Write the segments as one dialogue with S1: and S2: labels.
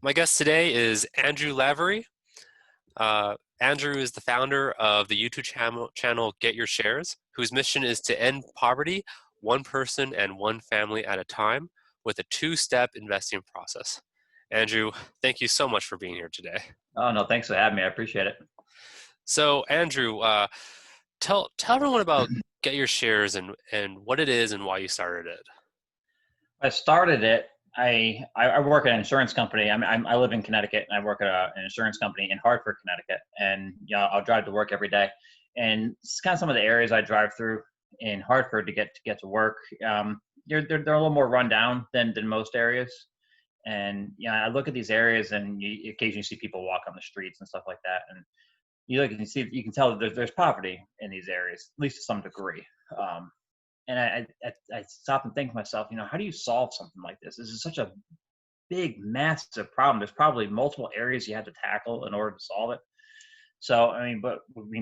S1: My guest today is Andrew Lavery. Andrew is the founder of the YouTube channel Get Your Shares, whose mission is to end poverty one person and one family at a time with a two-step investing process. Andrew, thank you so much for being here today.
S2: Oh, no, thanks for having me. I appreciate it.
S1: So, Andrew, tell everyone about Get Your Shares and what it is and why you started it.
S2: I started it. I work at an insurance company. I live in Connecticut, and I work at an insurance company in Hartford, Connecticut. And I'll drive to work every day. And it's kind of some of the areas I drive through in Hartford to get to work. They're a little more run down than most areas. And I look at these areas, and you occasionally see people walk on the streets and stuff like that. And you look and you can tell that there's poverty in these areas, at least to some degree. Um, and I stop and think to myself, how do you solve something like this? This is such a big, massive problem. There's probably multiple areas you have to tackle in order to solve it. So,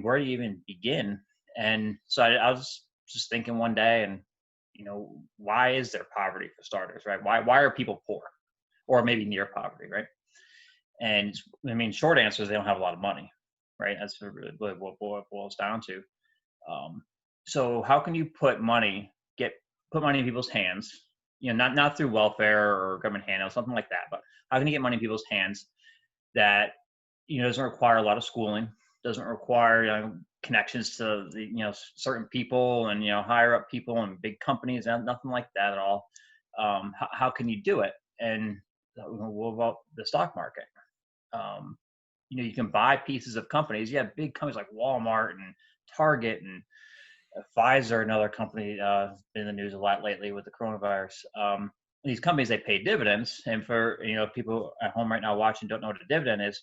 S2: where do you even begin? And so I was just thinking one day, and why is there poverty for starters, right? Why are people poor, or maybe near poverty, right? And short answer is they don't have a lot of money, right? That's really what it boils down to. So how can you put money in people's hands? Not through welfare or government handouts, something like that. But how can you get money in people's hands that doesn't require a lot of schooling, doesn't require connections to the certain people and higher up people and big companies, and nothing like that at all. How can you do it? And what about the stock market? You can buy pieces of companies. You have big companies like Walmart and Target and Pfizer, another company, been in the news a lot lately with the coronavirus. These companies, they pay dividends. And for people at home right now watching don't know what a dividend is,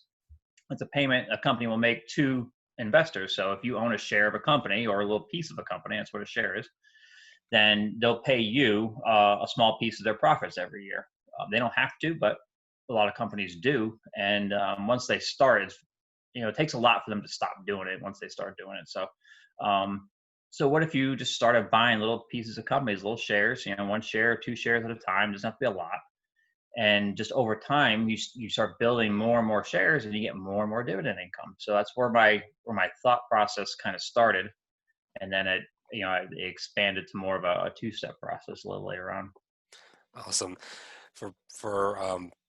S2: it's a payment a company will make to investors. So if you own a share of a company or a little piece of a company, that's what a share is, then they'll pay you a small piece of their profits every year. They don't have to, but a lot of companies do. And once they start, it takes a lot for them to stop doing it once they start doing it. So what if you just started buying little pieces of companies, little shares, one share or two shares at a time, doesn't have to be a lot. And just over time, you start building more and more shares, and you get more and more dividend income. So that's where my thought process kind of started. And then it expanded to more of a two-step process a little later on.
S1: Awesome. For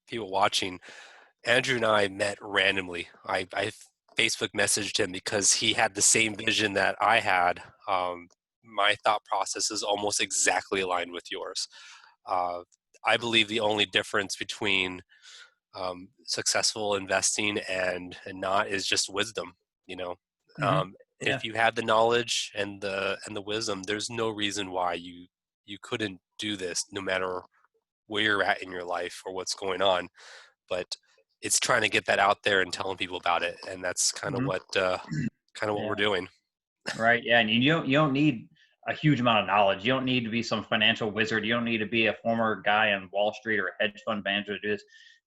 S1: people watching, Andrew and I met randomly. I Facebook messaged him because he had the same vision that I had. My thought process is almost exactly aligned with yours. I believe the only difference between successful investing and not is just wisdom.
S2: Mm-hmm. Yeah.
S1: If you had the knowledge and the wisdom, there's no reason why you couldn't do this, no matter where you're at in your life or what's going on. But it's trying to get that out there and telling people about it, and that's kind of
S2: Mm-hmm.
S1: what we're
S2: Yeah.
S1: doing.
S2: Right. Yeah. And you don't need a huge amount of knowledge. You don't need to be some financial wizard. You don't need to be a former guy on Wall Street or a hedge fund manager to do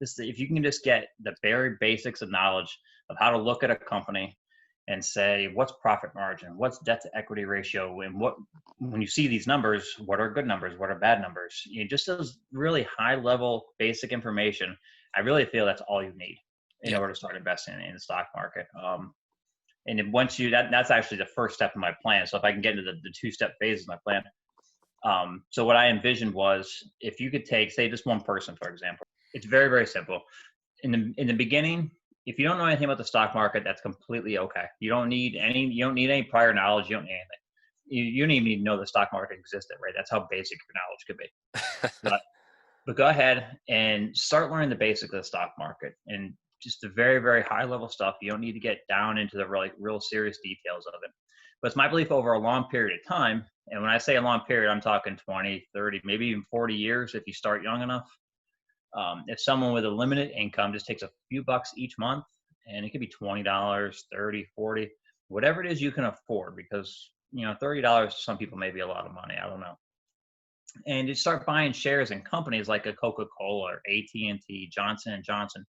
S2: this. If you can just get the very basics of knowledge of how to look at a company and say, what's profit margin, what's debt to equity ratio, and when you see these numbers, what are good numbers, what are bad numbers, just those really high level basic information. I really feel that's all you need in
S1: Yep.
S2: order to start investing in the stock market. And then once that's actually the first step in my plan. So if I can get into the two-step phases of my plan. So what I envisioned was, if you could take, say, just one person, for example, it's very, very simple. In the beginning, if you don't know anything about the stock market, that's completely okay. You don't need any prior knowledge. You don't need anything. You don't even need to know the stock market existed, right? That's how basic your knowledge could be. But go ahead and start learning the basics of the stock market and just the very, very high level stuff. You don't need to get down into the real serious details of it. But it's my belief over a long period of time. And when I say a long period, I'm talking 20, 30, maybe even 40 years if you start young enough. If someone with a limited income just takes a few bucks each month, and it could be $20, $30, $40, whatever it is you can afford, because $30 to some people may be a lot of money. I don't know. And you start buying shares in companies like a Coca-Cola or AT&T, Johnson and Johnson,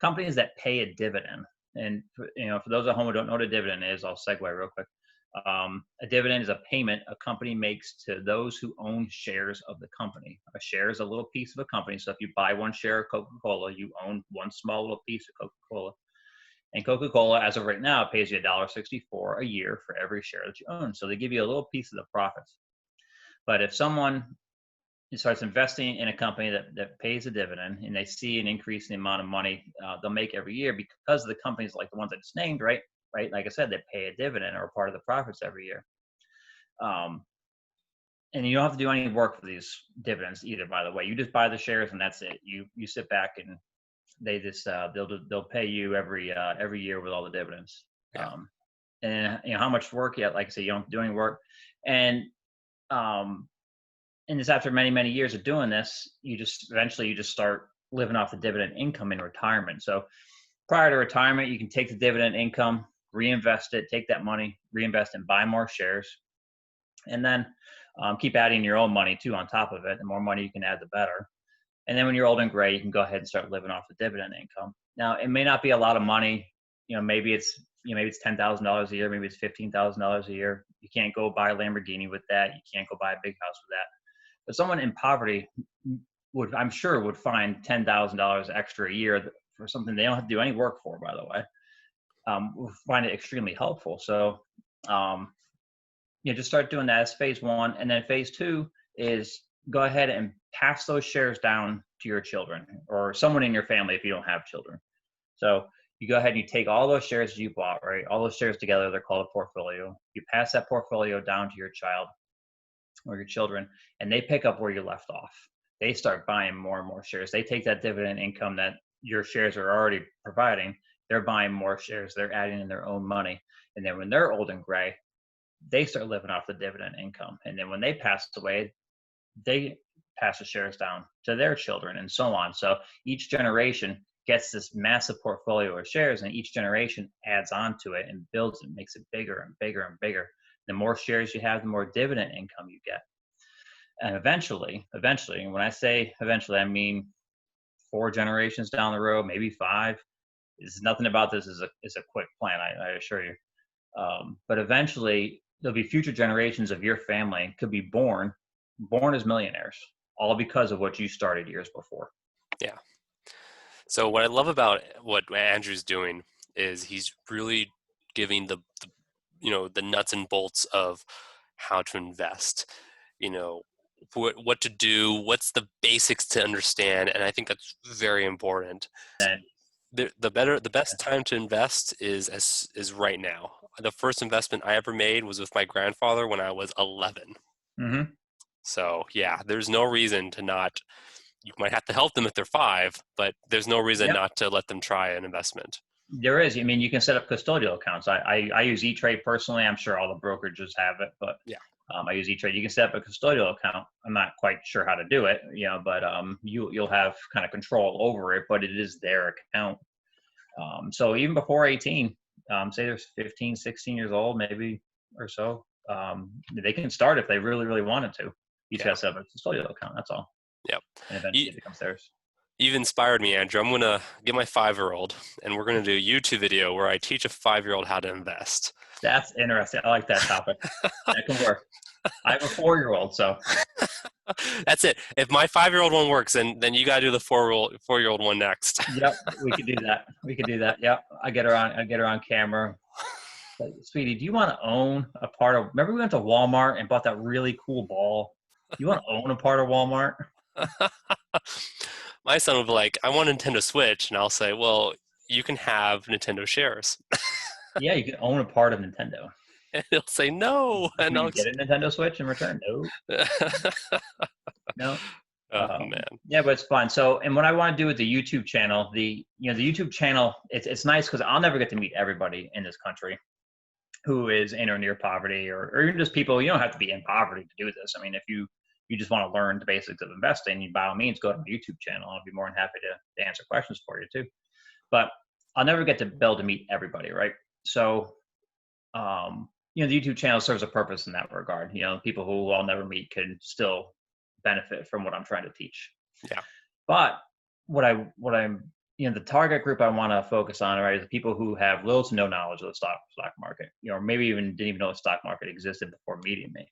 S2: companies that pay a dividend. And for those at home who don't know what a dividend is, I'll segue real quick. A dividend is a payment a company makes to those who own shares of the company. A share is a little piece of a company. So if you buy one share of Coca-Cola, you own one small little piece of Coca-Cola. And Coca-Cola, as of right now, pays you $1.64 a year for every share that you own. So they give you a little piece of the profits. But if someone starts investing in a company that pays a dividend and they see an increase in the amount of money they'll make every year because the companies like the ones I just named, right? Right, like I said, they pay a dividend or a part of the profits every year. And you don't have to do any work for these dividends either, by the way. You just buy the shares and that's it. You sit back and they just they'll pay you every year with all the dividends.
S1: Yeah.
S2: And you know how much work, yeah, like I said, you don't have to do any work. Um and it's after many years of doing this, you just eventually start living off the dividend income in retirement. So prior to retirement, you can take the dividend income, reinvest it, take that money, reinvest and buy more shares, and then keep adding your own money too on top of it. The more money you can add, the better. And then when you're old and gray, you can go ahead and start living off the dividend income. Now, it may not be a lot of money. Maybe it's $10,000 a year, maybe it's $15,000 a year. You can't go buy a Lamborghini with that. You can't go buy a big house with that. But someone in poverty I'm sure would find $10,000 extra a year for something they don't have to do any work for, by the way. Will find it extremely helpful. So, just start doing that as phase one. And then phase two is go ahead and pass those shares down to your children or someone in your family if you don't have children. So you go ahead and you take all those shares you bought, right? All those shares together, they're called a portfolio. You pass that portfolio down to your child or your children, and they pick up where you left off. They start buying more and more shares. They take that dividend income that your shares are already providing. They're buying more shares. They're adding in their own money. And then when they're old and gray, they start living off the dividend income. And then when they pass away, they pass the shares down to their children and so on. So each generation gets this massive portfolio of shares, and each generation adds on to it and builds it, makes it bigger and bigger and bigger. The more shares you have, the more dividend income you get. And eventually, and when I say eventually, I mean 4 generations down the road, maybe 5. There's nothing about this is a quick plan, I assure you. But eventually, there'll be future generations of your family could be born as millionaires, all because of what you started years before.
S1: Yeah. So what I love about what Andrew's doing is he's really giving the nuts and bolts of how to invest, what to do, what's the basics to understand. And I think that's very important.
S2: And
S1: The best time to invest is right now. The first investment I ever made was with my grandfather when I was 11.
S2: mm-hmm.
S1: So yeah, there's no reason to not. You might have to help them if they're 5, but there's no reason
S2: Yep.
S1: not to let them try an investment.
S2: There is. I mean, you can set up custodial accounts. I use E-Trade personally. I'm sure all the brokerages have it, but
S1: Yeah.
S2: I use E-Trade. You can set up a custodial account. I'm not quite sure how to do it, but you'll have kind of control over it, but it is their account. So even before 18, say they're 15, 16 years old, maybe or so, they can start if they really, really wanted to. You just got to set up a custodial account. That's all.
S1: Yep.
S2: And eventually it becomes theirs.
S1: You've inspired me, Andrew. I'm going to get my 5-year-old and we're going to do a YouTube video where I teach a 5-year-old how to invest.
S2: That's interesting. I like that topic. That can work. I have a 4-year-old, so.
S1: That's it. If my 5-year-old one works, then you got to do the 4-year-old one next.
S2: Yep, we could do that. Yep, I get her on camera. Like, sweetie, do you want to own a part of? Remember we went to Walmart and bought that really cool ball. You want to own a part of Walmart?
S1: My son will be like, I want a Nintendo Switch. And I'll say, well, you can have Nintendo shares.
S2: Yeah, you can own a part of Nintendo.
S1: And he'll say, no. And
S2: Will
S1: I'll
S2: you get a Nintendo Switch in return? No. No.
S1: Oh, man.
S2: Yeah, but it's fun. So, and what I want to do with the YouTube channel, the YouTube channel, it's nice because I'll never get to meet everybody in this country who is in or near poverty, or even just people. You don't have to be in poverty to do this. I mean, if you just want to learn the basics of investing, you by all means go to my YouTube channel. I'll be more than happy to answer questions for you too. But I'll never get to be able to meet everybody, right? So, the YouTube channel serves a purpose in that regard. People who I'll never meet can still benefit from what I'm trying to teach.
S1: Yeah.
S2: But what I'm the target group I want to focus on, right, is the people who have little to no knowledge of the stock market, or maybe even didn't even know the stock market existed before meeting me.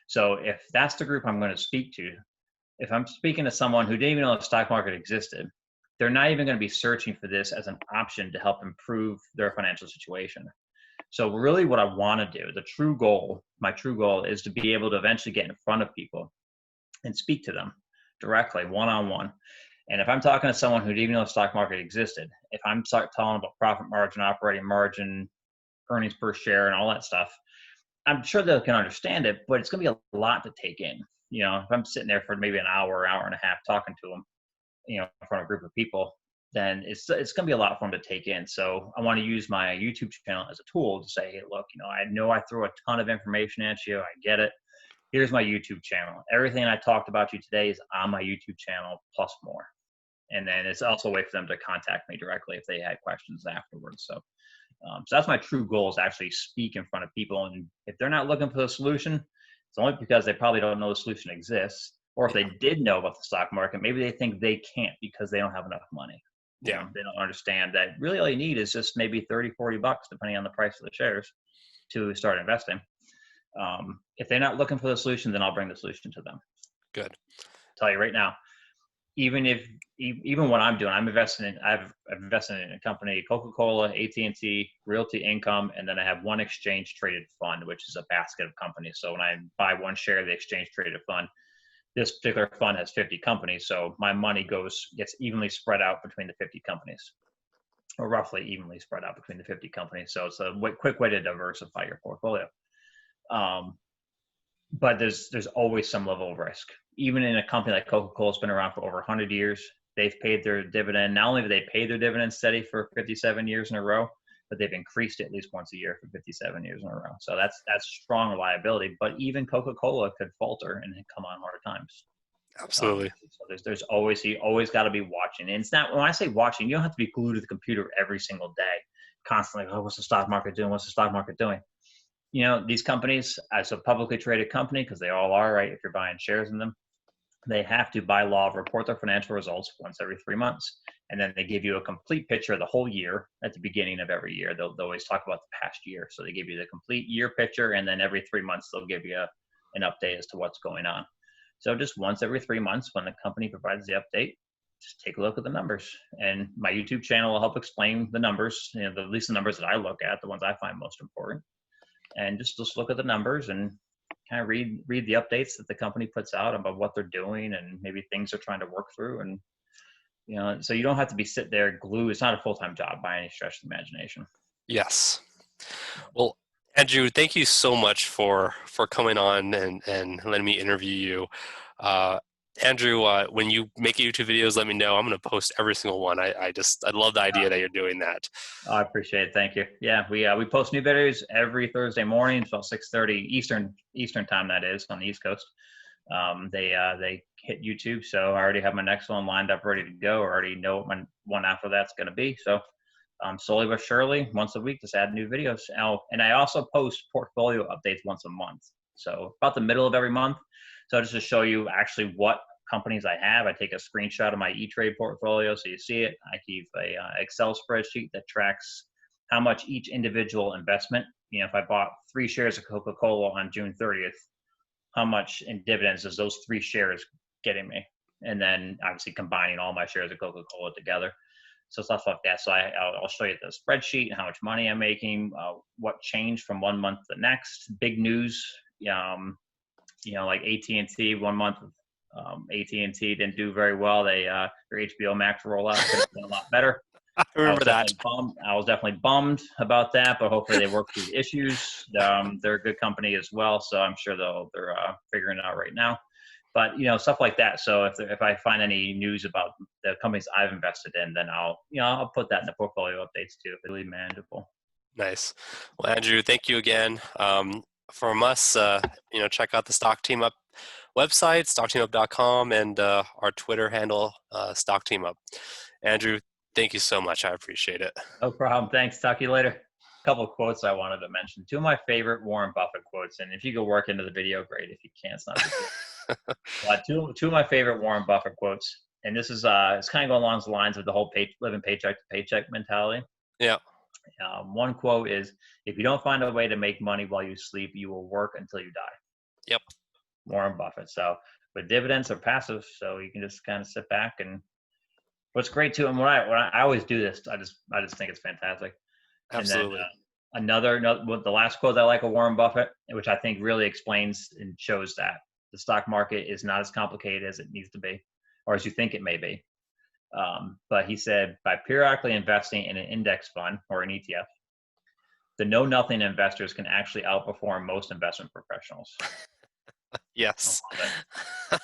S2: So if that's the group I'm going to speak to, if I'm speaking to someone who didn't even know the stock market existed, they're not even going to be searching for this as an option to help improve their financial situation. So really what I want to do, my true goal is to be able to eventually get in front of people and speak to them directly, one-on-one. And if I'm talking to someone who didn't even know the stock market existed, if I'm start telling about profit margin, operating margin, earnings per share, and all that stuff, I'm sure they can understand it, but it's going to be a lot to take in. If I'm sitting there for maybe an hour, hour and a half talking to them, in front of a group of people, then it's going to be a lot for them to take in. So I want to use my YouTube channel as a tool to say, hey, look, I know I throw a ton of information at you. I get it. Here's my YouTube channel. Everything I talked about you today is on my YouTube channel plus more. And then it's also a way for them to contact me directly if they had questions afterwards. So that's my true goal, is actually speak in front of people. And if they're not looking for the solution, it's only because they probably don't know the solution exists. Or if
S1: Yeah.
S2: they did know about the stock market, maybe they think they can't because they don't have enough money.
S1: Yeah.
S2: They don't understand that really all you need is just maybe 30, $40, depending on the price of the shares, to start investing. If they're not looking for the solution, then I'll bring the solution to them.
S1: Good.
S2: Tell you right now, even what I'm doing, I've invested in a company, Coca-Cola, AT&T, Realty Income, and then I have one exchange traded fund, which is a basket of companies. So when I buy one share of the exchange traded fund, this particular fund has 50 companies. So my money gets evenly spread out between the 50 companies, or roughly evenly spread out between the 50 companies. So it's a quick way to diversify your portfolio. But there's always some level of risk. Even in a company like Coca-Cola, has been around for over 100 years. They've paid their dividend. Not only have they paid their dividend steady for 57 years in a row, but they've increased it at least once a year for 57 years in a row. So that's strong reliability. But even Coca-Cola could falter and come on hard times.
S1: Absolutely.
S2: So there's always, you always got to be watching. And it's not, when I say watching, you don't have to be glued to the computer every single day, constantly, oh, what's the stock market doing? What's the stock market doing? These companies, as a publicly traded company, because they all are, right, if you're buying shares in them, they have to, by law, report their financial results once every 3 months. And then they give you a complete picture of the whole year at the beginning of every year. They'll always talk about the past year. So they give you the complete year picture, and then every 3 months, they'll give you an update as to what's going on. So just once every 3 months, when the company provides the update, just take a look at the numbers. And my YouTube channel will help explain the numbers, at least the numbers that I look at, the ones I find most important. And just look at the numbers and kind of read the updates that the company puts out about what they're doing and maybe things they're trying to work through. And so you don't have to be sit there glued. It's not a full-time job by any stretch of the imagination.
S1: Yes. Well, Andrew, thank you so much for coming on and letting me interview you. Andrew, when you make YouTube videos, let me know. I'm going to post every single one. I love the idea that you're doing that.
S2: I appreciate it. Thank you. Yeah, we post new videos every Thursday morning, about 6:30 Eastern time. That is on the East Coast. They hit YouTube, so I already have my next one lined up, ready to go. I already know what my one after that's going to be. So slowly but surely, once a week, just add new videos. And I also post portfolio updates once a month. So about the middle of every month. So just to show you actually what companies I have, I take a screenshot of my E-Trade portfolio so you see it. I keep a Excel spreadsheet that tracks how much each individual investment, if I bought 3 shares of Coca-Cola on June 30th, how much in dividends is those 3 shares getting me? And then obviously combining all my shares of Coca-Cola together. So stuff like that. So I'll show you the spreadsheet, how much money I'm making, what changed from one month to the next. Big news, like AT&T, 1 month AT&T didn't do very well. Their HBO Max rollout could have been a lot better.
S1: I remember that.
S2: I was definitely bummed about that, but hopefully they work through the issues. They're a good company as well, so I'm sure they're figuring it out right now. But stuff like that. So if I find any news about the companies I've invested in, then I'll put that in the portfolio updates too, if it's really manageable.
S1: Nice. Well, Andrew, thank you again. From us, check out the Stock Team Up website, stockteamup.com, and our Twitter handle, Stockteamup. Andrew, thank you so much. I appreciate it.
S2: No problem. Thanks. Talk to you later. A couple of quotes I wanted to mention. 2 of my favorite Warren Buffett quotes, and if you could work into the video, great. If you can't, it's not a big deal. But two of my favorite Warren Buffett quotes. and this is it's kind of going along the lines of the whole living paycheck to paycheck mentality.
S1: Yeah.
S2: One quote is, "If you don't find a way to make money while you sleep, you will work until you die."
S1: Yep.
S2: Warren Buffett. So, but dividends are passive, so you can just kind of sit back. And what's great too, and when I always do this, I just think it's fantastic. And then
S1: Absolutely.
S2: another the last quote I like of Warren Buffett, which I think really explains and shows that the stock market is not as complicated as it needs to be, or as you think it may be. But he said, by periodically investing in an index fund or an ETF, the know nothing investors can actually outperform most investment professionals. I
S1: Yes.
S2: love it.